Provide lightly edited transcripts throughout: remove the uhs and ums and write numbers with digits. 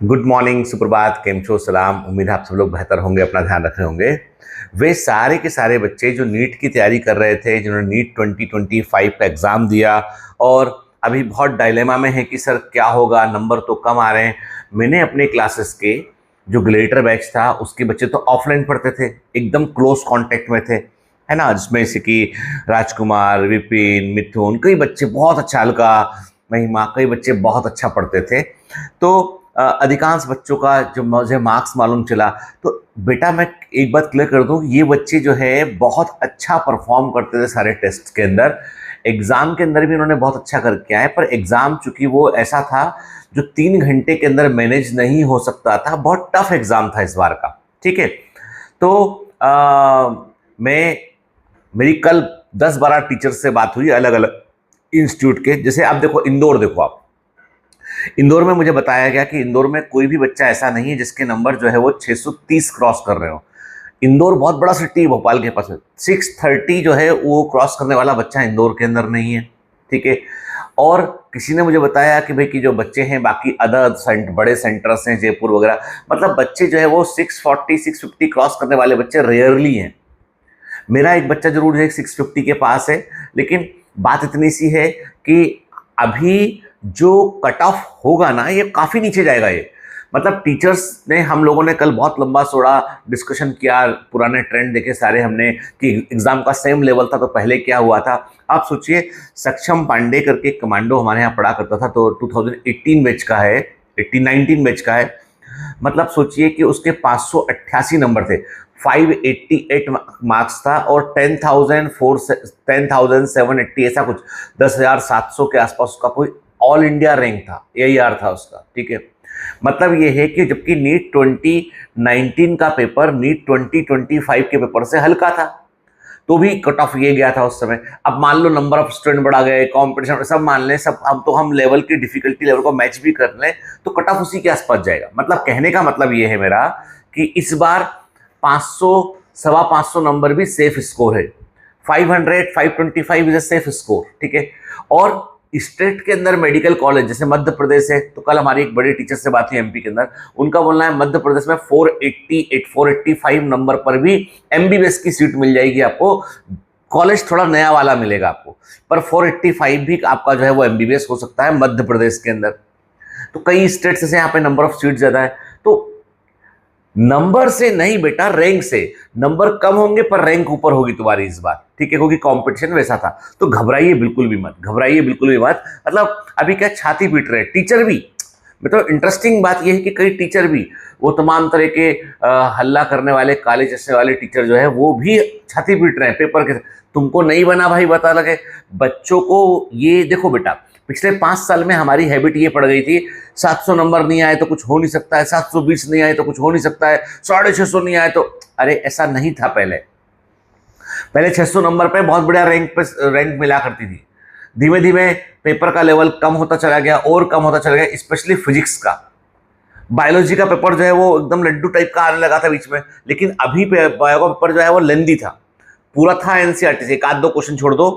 Good morning, सुप्रभात, केम छो, सलाम। उम्मीद है आप सब लोग बेहतर होंगे, अपना ध्यान रख रहे होंगे। वे सारे के सारे बच्चे जो नीट की तैयारी कर रहे थे, जिन्होंने नीट 2025 का एग्ज़ाम दिया और अभी बहुत डायलेमा में है कि सर क्या होगा, नंबर तो कम आ रहे हैं। मैंने अपने क्लासेस के जो ग्लेटर बैच था उसके बच्चे तो ऑफलाइन पढ़ते थे, एकदम क्लोज कांटेक्ट में थे, है ना, जिसमें से कि राजकुमार, विपिन, मिथुन, कई बच्चे बहुत अच्छा, हल्का, महिमा, कई बच्चे बहुत अच्छा पढ़ते थे। तो अधिकांश बच्चों का जो मुझे मार्क्स मालूम चला, तो बेटा मैं एक बात क्लियर कर दूं, ये बच्चे जो है बहुत अच्छा परफॉर्म करते थे सारे टेस्ट के अंदर। एग्ज़ाम के अंदर भी उन्होंने बहुत अच्छा करके आए, पर एग्ज़ाम चूंकि वो ऐसा था जो 3 घंटे के अंदर मैनेज नहीं हो सकता था, बहुत टफ एग्ज़ाम था इस बार का। ठीक है। तो मैं मेरी कल 10-12 टीचर से बात हुई अलग अलग इंस्टीट्यूट के। जैसे आप देखो, इंदौर देखो, आप इंदौर में मुझे बताया गया कि इंदौर में कोई भी बच्चा ऐसा नहीं है जिसके नंबर जो है वो 630 क्रॉस कर रहे हो। इंदौर बहुत बड़ा सिटी है, भोपाल के पास में 630 जो है वो क्रॉस करने वाला बच्चा इंदौर के अंदर नहीं है। ठीक है। और किसी ने मुझे बताया कि भाई कि जो बच्चे हैं बाकी अदर बड़े सेंटर्स हैं, जयपुर वगैरह, मतलब बच्चे जो है वो 640 650 क्रॉस करने वाले बच्चे रेयरली हैं। मेरा एक बच्चा जरूर है 650 के पास है, लेकिन बात इतनी सी है कि अभी जो कट ऑफ होगा ना, ये काफ़ी नीचे जाएगा ये। मतलब टीचर्स ने, हम लोगों ने कल बहुत लंबा चौड़ा डिस्कशन किया, पुराने ट्रेंड देखे सारे हमने कि एग्ज़ाम का सेम लेवल था तो पहले क्या हुआ था। आप सोचिए, सक्षम पांडे करके कमांडो हमारे यहाँ पढ़ा करता था, तो 2018 बैच का है, 18-19 बैच का है। मतलब सोचिए कि उसके 588 नंबर थे, 588 मार्क्स था, और 10,780 ऐसा कुछ, 10,700 के आसपास उसका कोई ऑल इंडिया रैंक था, AIR था उसका। ठीक है। मतलब ये है कि जबकि नीट 2019 का पेपर नीट 2025 के पेपर से हल्का था, तो भी कट ऑफ ये गया था उस समय। अब मान लो नंबर ऑफ स्टूडेंट बढ़ा गए, कंपटीशन सब मान लें, सब अब तो हम लेवल की डिफिकल्टी लेवल को मैच भी कर लें तो कट ऑफ उसी के आसपास जाएगा। मतलब कहने का मतलब ये है मेरा कि इस बार 500 सवा 500 नंबर भी सेफ स्कोर है। 500 525 इज अ सेफ स्कोर। ठीक है। और स्टेट के अंदर मेडिकल कॉलेज जैसे मध्य प्रदेश है, तो कल हमारी एक बड़े टीचर से बात हुई MP के अंदर, उनका बोलना है मध्य प्रदेश में 488 485 नंबर पर भी MBBS की सीट मिल जाएगी आपको। कॉलेज थोड़ा नया वाला मिलेगा आपको, पर 485 भी आपका जो है वो MBBS हो सकता है मध्य प्रदेश के अंदर। तो कई स्टेट्स से यहाँ पे नंबर ऑफ सीट ज्यादा है। तो नंबर से नहीं बेटा, रैंक से। नंबर कम होंगे पर रैंक ऊपर होगी तुम्हारी इस बार। ठीक है, क्योंकि कंपटीशन वैसा था। तो घबराइए बिल्कुल भी मत, घबराइए बिल्कुल भी मत। मतलब अभी क्या छाती पीट रहे हैं टीचर भी। मतलब इंटरेस्टिंग बात यह है कि कई टीचर भी, वो तमाम तरह के हल्ला करने वाले, काले चश्मे वाले टीचर जो है वो भी छाती पीट रहे हैं पेपर के। तुमको नहीं बना भाई, बता लगे बच्चों को। ये देखो बेटा, पिछले 5 साल में हमारी हैबिट ये पड़ गई थी, 700 नंबर नहीं आए तो कुछ हो नहीं सकता है, 720 नहीं आए तो कुछ हो नहीं सकता है, 650 नहीं आए तो। अरे ऐसा नहीं था। पहले पहले 600 नंबर पे बहुत बढ़िया रैंक मिला करती थी। धीमे धीमे पेपर का लेवल कम होता चला गया और कम होता चला गया, स्पेशली फिजिक्स का। बायोलॉजी का पेपर जो है वो एकदम लड्डू टाइप का आने लगा था बीच में, लेकिन अभी बायो का पेपर जो है वो लेंदी था, पूरा था NCERT से, एक आध दो क्वेश्चन छोड़ दो,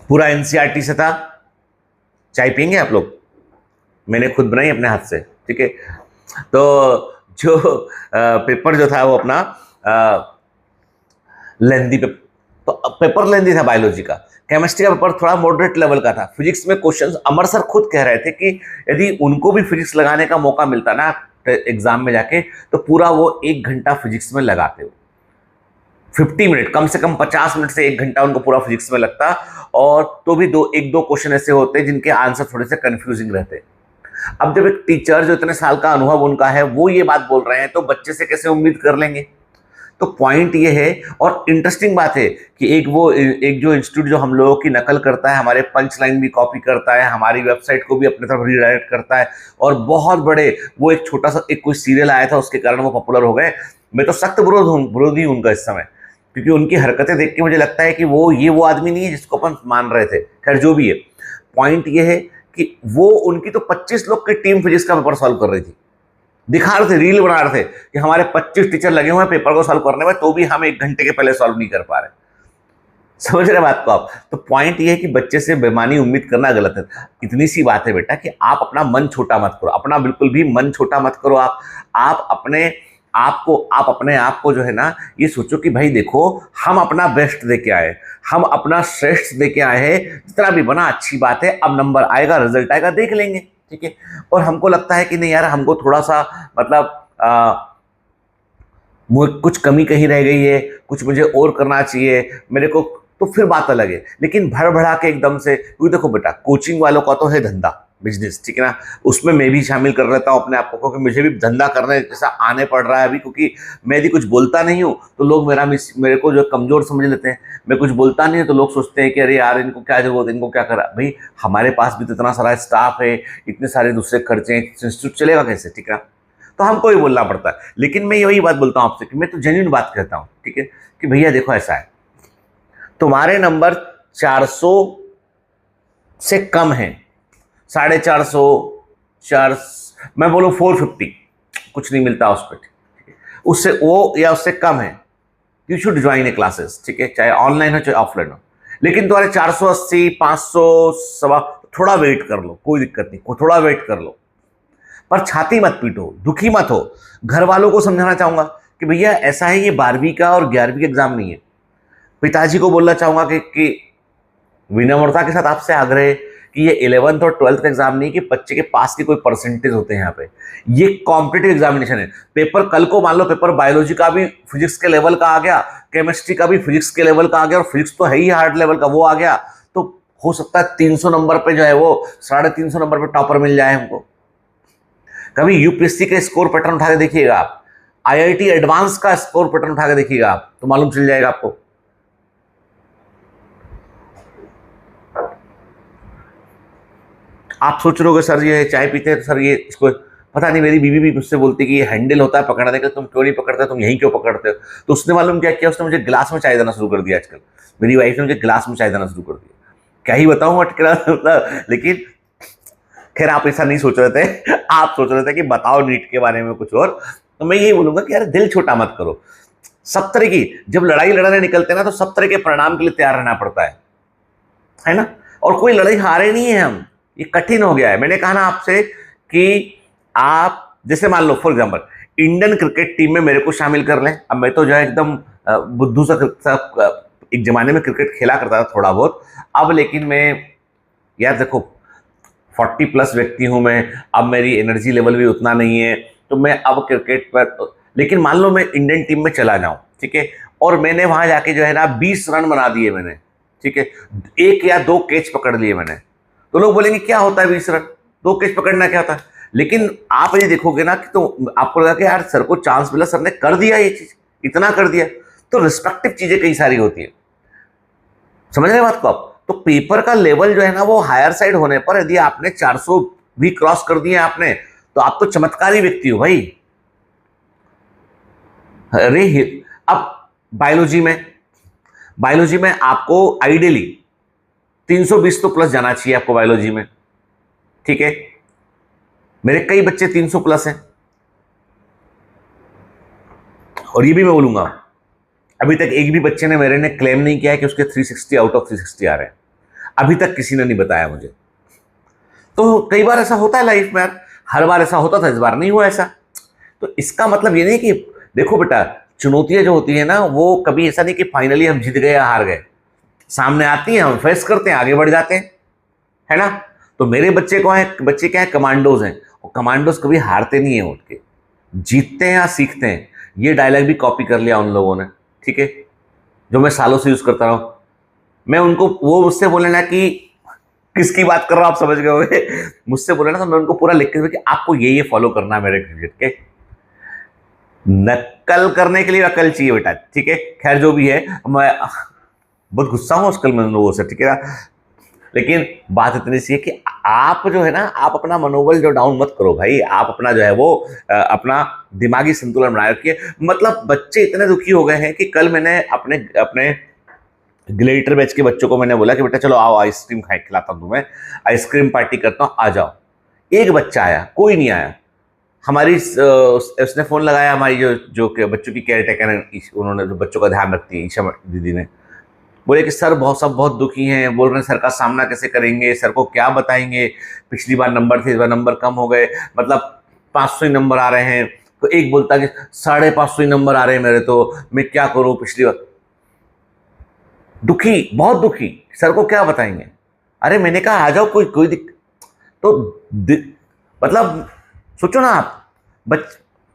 पूरा NCERT से था। चाय पियेंगे आप लोग? मैंने खुद बनाई अपने हाथ से। ठीक है। तो जो पेपर जो था वो अपना लेंदी तो पेपर लेंदी था बायोलॉजी का। केमिस्ट्री का पेपर थोड़ा मॉडरेट लेवल का था। फिजिक्स में क्वेश्चंस, अमर सर खुद कह रहे थे कि यदि उनको भी फिजिक्स लगाने का मौका मिलता ना एग्जाम में जाके, तो पूरा वो 1 घंटा फिजिक्स में लगाते हो। 50 मिनट, कम से कम 50 मिनट से 1 घंटा उनको पूरा फिजिक्स में लगता। और तो भी एक दो क्वेश्चन ऐसे होते जिनके आंसर थोड़े से कंफ्यूजिंग रहते। अब जब एक टीचर जो इतने साल का अनुभव उनका है वो ये बात बोल रहे हैं, तो बच्चे से कैसे उम्मीद कर लेंगे? तो पॉइंट ये है। और इंटरेस्टिंग बात है कि एक जो इंस्टीट्यूट जो हम लोगों की नकल करता है, हमारे पंच लाइन भी कॉपी करता है, हमारी वेबसाइट को भी अपनी तरफ रीडायरेक्ट करता है, और बहुत बड़े, वो एक छोटा सा एक कोई सीरियल आया था उसके कारण वो पॉपुलर हो गए। मैं तो सख्त विरोधी हूं उनका इस समय, क्योंकि उनकी हरकतें देख के मुझे लगता है कि वो आदमी नहीं है जिसको अपन मान रहे थे। खैर जो भी है, पॉइंट ये है कि वो उनकी तो 25 लोग की टीम फिजिक्स का पेपर सॉल्व कर रही थी, दिखा रहे थे, रील बना रहे थे कि हमारे 25 टीचर लगे हुए हैं पेपर को सॉल्व करने में, तो भी हम 1 घंटे के पहले सॉल्व नहीं कर पा रहे। समझ रहे बात को आप? तो पॉइंट ये है कि बच्चे से बेमानी उम्मीद करना गलत है। इतनी सी बात है बेटा कि आप अपना मन छोटा मत करो, अपना बिल्कुल भी मन छोटा मत करो। आप अपने आप को जो है ना, ये सोचो कि भाई देखो, हम अपना बेस्ट दे के आए, हम अपना श्रेष्ठ दे के आए हैं, जितना भी बना अच्छी बात है, अब नंबर आएगा, रिजल्ट आएगा, देख लेंगे, ठीक है। और हमको लगता है कि नहीं यार, हमको थोड़ा सा मतलब कुछ कमी कहीं रह गई है, कुछ मुझे और करना चाहिए मेरे को, तो फिर बात अलग है। लेकिन भड़ भड़ा के एकदम से, क्योंकि देखो बेटा, कोचिंग वालों का तो है धंधा, बिजनेस, ठीक है ना, उसमें मैं भी शामिल कर लेता हूँ अपने आप को, क्योंकि मुझे भी धंधा करने जैसा आने पड़ रहा है अभी, क्योंकि मैं यदि कुछ बोलता नहीं हूँ तो लोग मेरे को जो कमजोर समझ लेते हैं। मैं कुछ बोलता नहीं है तो लोग सोचते हैं कि अरे यार, इनको क्या जरूरत, इनको क्या करा। भाई हमारे पास भी तो इतना सारा स्टाफ है, इतने सारे दूसरे खर्चे हैं, इंस्टीट्यूट चलेगा कैसे, ठीक है। तो हमको ही बोलना पड़ता है। लेकिन मैं यही बात बोलता हूँ आपसे कि मैं तो जेन्युइन बात कहता हूँ, ठीक है, कि भैया देखो ऐसा है, तुम्हारे नंबर 400 से कम है, 450, चार, मैं बोलूँ 450, कुछ नहीं मिलता उस पर, उससे वो या उससे कम है, you should join A classes, ठीक है, चाहे ऑनलाइन हो चाहे ऑफलाइन हो। लेकिन तुम्हारे 480, 500 सवा, थोड़ा वेट कर लो, कोई दिक्कत नहीं, थोड़ा वेट कर लो, पर छाती मत पीटो, दुखी मत हो। घर वालों को समझाना चाहूंगा कि भैया ऐसा है, ये 12वीं का और 11वीं का एग्जाम नहीं है। पिताजी को बोलना चाहूंगा कि विनम्रता के साथ आपसे आग्रह है कि ये 11th और 12th का एग्जाम नहीं है कि बच्चे के पास के कोई परसेंटेज होते हैं। यहाँ पे ये कॉम्पिटिटिव एग्जामिनेशन है। पेपर कल को मान लो पेपर बायोलॉजी का भी फिजिक्स के लेवल का आ गया, केमिस्ट्री का भी फिजिक्स के लेवल का आ गया, और फिजिक्स तो है ही हार्ड लेवल का, वो आ गया, तो हो सकता है 300 नंबर पे जो है वो 350 नंबर पे टॉपर मिल जाए हमको। कभी यूपीएससी के स्कोर पैटर्न उठा के देखिएगा आप, आईआईटी एडवांस का स्कोर पैटर्न उठा के देखिएगा आप, तो मालूम चल जाएगा आपको। आप सोच रहे हो सर ये चाय पीते हैं तो सर ये इसको पता नहीं, मेरी बीवी भी मुझसे बोलती कि ये हैंडल होता है पकड़ने का, तुम क्यों नहीं पकड़ते, तुम यहीं क्यों पकड़ते हो। तो उसने मालूम क्या किया, उसने मुझे गिलास में चाय देना शुरू कर दिया आजकल। मेरी वाइफ ने मुझे गिलास में चाय देना शुरू कर दिया, क्या ही बताऊं अटकरा मतलब। लेकिन खैर आप ऐसा नहीं सोच रहे थे, आप सोच रहे थे कि बताओ नीट के बारे में कुछ और। तो मैं यही बोलूंगा कि यार दिल छोटा मत करो। सब तरह की जब लड़ाई लड़ने निकलते हैं ना, तो सब तरह के परिणाम के लिए तैयार रहना पड़ता है ना। और कोई लड़ाई हारे नहीं है हम, ये कठिन हो गया है। मैंने कहा ना आपसे कि आप जैसे मान लो for example Indian cricket team में मेरे को शामिल कर लें। अब मैं तो जो है एकदम बुद्धू सा एक जमाने में क्रिकेट खेला करता था थोड़ा बहुत, अब लेकिन मैं यार देखो 40+ व्यक्ति हूं मैं, अब मेरी एनर्जी लेवल भी उतना नहीं है, तो मैं अब क्रिकेट पर, लेकिन मान लो मैं इंडियन टीम में चला जाऊं, ठीक है, और मैंने वहां जाके जो है ना 20 रन बना दिए मैंने, ठीक है, 1 या 2 कैच पकड़ लिए मैंने, तो लोग बोलेंगे क्या होता है 20 रन, 2 कैच पकड़ना क्या होता है। लेकिन आप ये देखोगे ना कि तो आपको लगा कि यार सर को चांस मिला, सर ने कर दिया, ये चीज इतना कर दिया। तो रिस्पेक्टिव चीजें कई सारी होती है, समझ रहे बात को आप। तो पेपर का लेवल जो है ना वो हायर साइड होने पर यदि आपने 400 भी क्रॉस कर दिए आपने, तो आप तो चमत्कारी व्यक्ति हो भाई। अरे अब बायोलॉजी में आपको आइडियली 320 तो प्लस जाना चाहिए आपको बायोलॉजी में, ठीक है। मेरे कई बच्चे 300+ हैं, और ये भी मैं बोलूंगा अभी तक एक भी बच्चे ने मेरे ने क्लेम नहीं किया है कि उसके 360 आउट ऑफ 360 आ रहे हैं, अभी तक किसी ने नहीं बताया मुझे। तो कई बार ऐसा होता है लाइफ में यार, हर बार ऐसा होता था, इस बार नहीं हुआ ऐसा। तो इसका मतलब ये नहीं कि देखो बेटा, चुनौतियां जो होती है ना वो कभी ऐसा नहीं कि फाइनली हम जीत गए या हार गए, सामने आती हैं, हम फेस करते हैं, आगे बढ़ जाते हैं, है ना। तो मेरे बच्चे क्या है, कमांडोज हैं, और कमांडोज कभी हारते नहीं है, उठ के जीतते हैं या सीखते हैं। ये डायलॉग भी कॉपी कर लिया उन लोगों ने, ठीक है, जो मैं सालों से यूज करता रहा हूं। मैं उनको, वो मुझसे बोले ना कि किसकी बात कर रहा हूं आप समझ गए होंगे, मुझसे बोले ना, तो मैं उनको पूरा लिख के कि आपको ये फॉलो करना है मेरे क्रिकेट के। नकल करने के लिए अकल चाहिए बेटा, ठीक है। खैर जो भी है, मैं बहुत गुस्सा हूं आजकल मैं लोगों से, ठीक है। लेकिन बात इतनी सी है कि आप जो है ना, आप अपना मनोबल जो डाउन मत करो भाई, आप अपना जो है वो अपना दिमागी संतुलन बनाए रखिए। मतलब बच्चे इतने दुखी हो गए हैं कि कल मैंने अपने अपने ग्लेडिएटर बैच के बच्चों को मैंने बोला कि बेटा चलो आओ आइसक्रीम खाए, खिलाता हूं तुम्हें, आइसक्रीम पार्टी करता हूं, आ जाओ। एक बच्चा आया, कोई नहीं आया। हमारी उसने फोन लगाया, हमारी जो बच्चों की केयर टेकर है, उन्होंने जो बच्चों का ध्यान रखती है, ईशा दीदी ने, बोले कि सर सब बहुत दुखी हैं, बोल रहे हैं सर का सामना कैसे करेंगे, सर को क्या बताएंगे, पिछली बार नंबर थे इस बार नंबर कम हो गए, मतलब 500 ही नंबर आ रहे हैं। तो एक बोलता कि 550 ही नंबर आ रहे हैं मेरे, तो मैं क्या करूं, पिछली बार दुखी, बहुत दुखी, सर को क्या बताएंगे। अरे मैंने कहा आ जाओ, कोई कोई तो मतलब सोचो ना आप,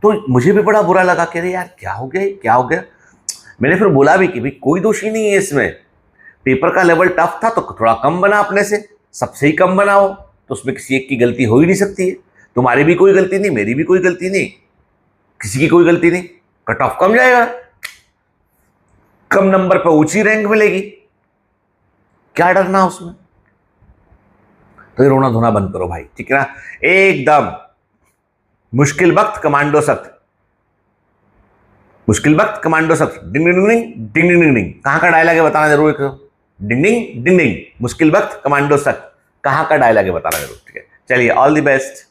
तो मुझे भी बड़ा बुरा लगा कि अरे यार क्या हो गया, क्या हो गया। मैंने फिर बोला भी कि भाई कोई दोषी नहीं है इसमें, पेपर का लेवल टफ था तो थोड़ा कम बना अपने से, सबसे ही कम बनाओ, तो उसमें किसी एक की गलती हो ही नहीं सकती है। तुम्हारी भी कोई गलती नहीं, मेरी भी कोई गलती नहीं, किसी की कोई गलती नहीं, कट ऑफ कम जाएगा, कम नंबर पर ऊंची रैंक मिलेगी, क्या डरना उसमें। तो ये रोना धोना बंद करो भाई, ठीक है ना। एकदम मुश्किल वक्त कमांडो सख्त, मुश्किल वक्त कमांडो सख्त, डिंग डिंग डिंग डिंग डिंग डिंग डिंग। कहां का डायलॉग है बताना जरूर, डिंग डिंग डिंग डिंग, मुश्किल वक्त कमांडो सख्त, कहां का डायलॉग है बताना जरूर, ठीक है। चलिए, ऑल द बेस्ट।